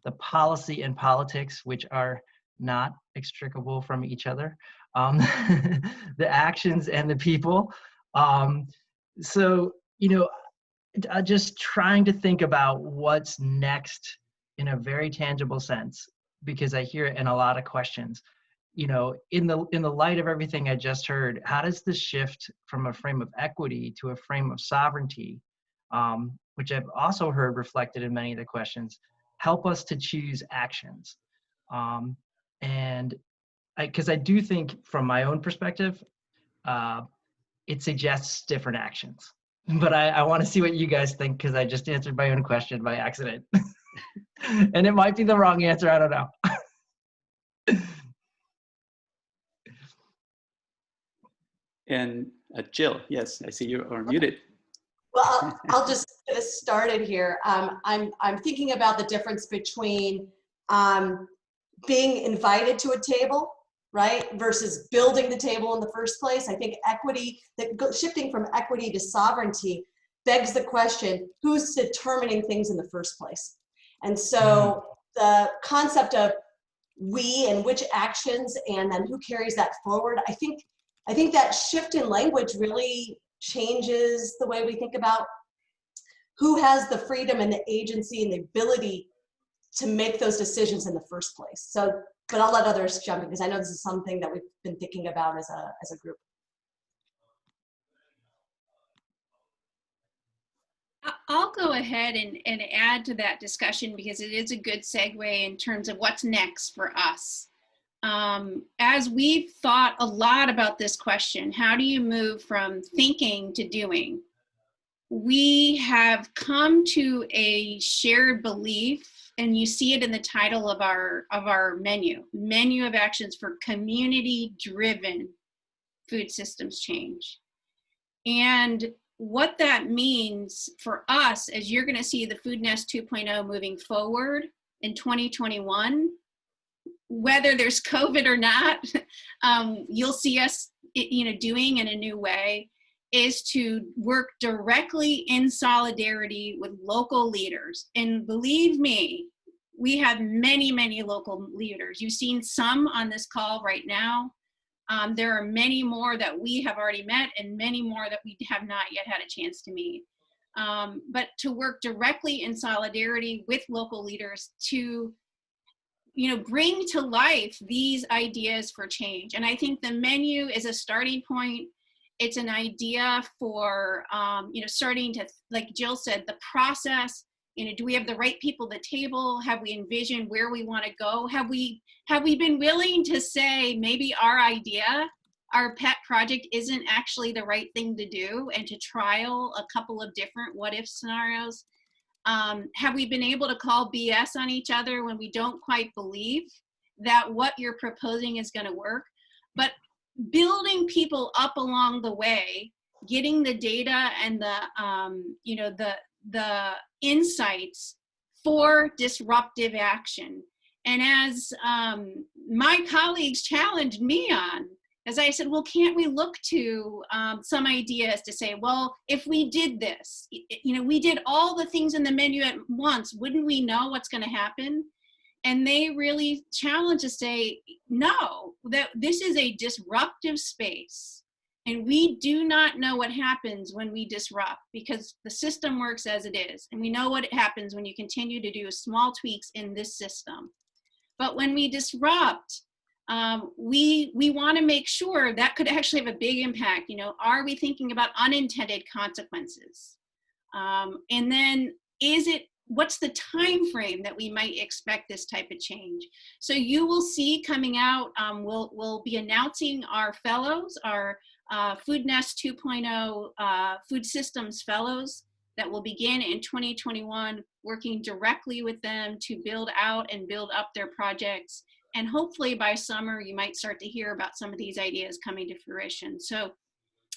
the policy and politics, which are not extricable from each other, the actions and the people. So, just trying to think about what's next in a very tangible sense, because I hear it in a lot of questions. In the light of everything I just heard, how does this shift from a frame of equity to a frame of sovereignty, which I've also heard reflected in many of the questions, help us to choose actions? And because I do think from my own perspective, it suggests different actions. But I want to see what you guys think, because I just answered my own question by accident. And it might be the wrong answer, I don't know. And Jill, yes, I see you are muted. Well, I'll just get us started here. I'm thinking about the difference between being invited to a table, right, versus building the table in the first place. I think equity, shifting from equity to sovereignty begs the question, who's determining things in the first place? And so the concept of we and which actions and then who carries that forward, I think that shift in language really changes the way we think about who has the freedom and the agency and the ability to make those decisions in the first place. So, but I'll let others jump in, because I know this is something that we've been thinking about as a group. I'll go ahead and add to that discussion, because it is a good segue in terms of what's next for us. As we've thought a lot about this question, how do you move from thinking to doing? We have come to a shared belief, and you see it in the title of our menu of actions for community-driven food systems change. And what that means for us, as you're going to see the Food Nest 2.0 moving forward in 2021, whether there's COVID or not, you'll see us, doing in a new way, is to work directly in solidarity with local leaders. And believe me, we have many, many local leaders. You've seen some on this call right now. There are many more that we have already met, and many more that we have not yet had a chance to meet. But to work directly in solidarity with local leaders to bring to life these ideas for change. And I think the menu is a starting point. It's an idea for, starting to, like Jill said, the process. Do we have the right people at the table? Have we envisioned where we want to go? Have we been willing to say maybe our idea, our pet project, isn't actually the right thing to do, and to trial a couple of different what if scenarios? Have we been able to call BS on each other when we don't quite believe that what you're proposing is going to work? But building people up along the way, getting the data and the insights for disruptive action. And as my colleagues challenged me on, as I said, well, can't we look to some ideas to say, well, if we did this, we did all the things in the menu at once, wouldn't we know what's going to happen? And they really challenge to say, no, that this is a disruptive space. And we do not know what happens when we disrupt, because the system works as it is. And we know what happens when you continue to do small tweaks in this system. But when we disrupt, we want to make sure that could actually have a big impact. Are we thinking about unintended consequences? And then is it what's the time frame that we might expect this type of change? So you will see coming out, we'll be announcing our fellows, our Food Nest 2.0 Food Systems Fellows that will begin in 2021, working directly with them to build out and build up their projects. And hopefully by summer, you might start to hear about some of these ideas coming to fruition. So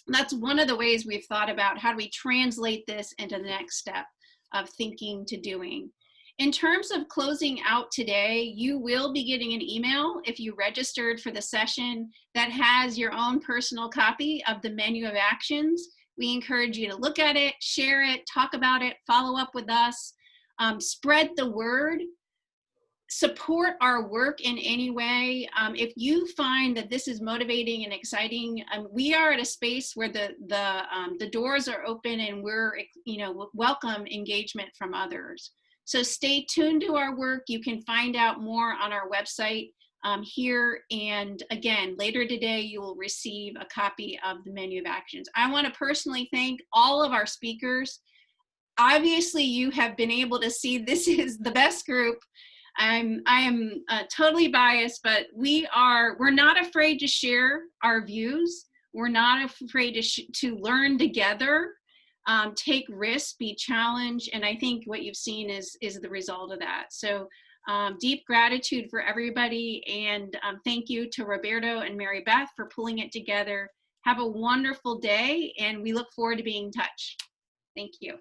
that's one of the ways we've thought about how do we translate this into the next step of thinking to doing. In terms of closing out today, you will be getting an email if you registered for the session that has your own personal copy of the menu of actions. We encourage you to look at it, share it, talk about it, follow up with us, spread the word, support our work in any way. If you find that this is motivating and exciting, we are at a space where the doors are open and we're, welcome engagement from others. So stay tuned to our work. You can find out more on our website here. And again, later today, you will receive a copy of the menu of actions. I want to personally thank all of our speakers. Obviously, you have been able to see this is the best group. I am totally biased, but we're not afraid to share our views. We're not afraid to learn together, take risks, be challenged, and I think what you've seen is the result of that. So deep gratitude for everybody, and thank you to Roberto and Mary Beth for pulling it together. Have a wonderful day, and we look forward to being in touch. Thank you.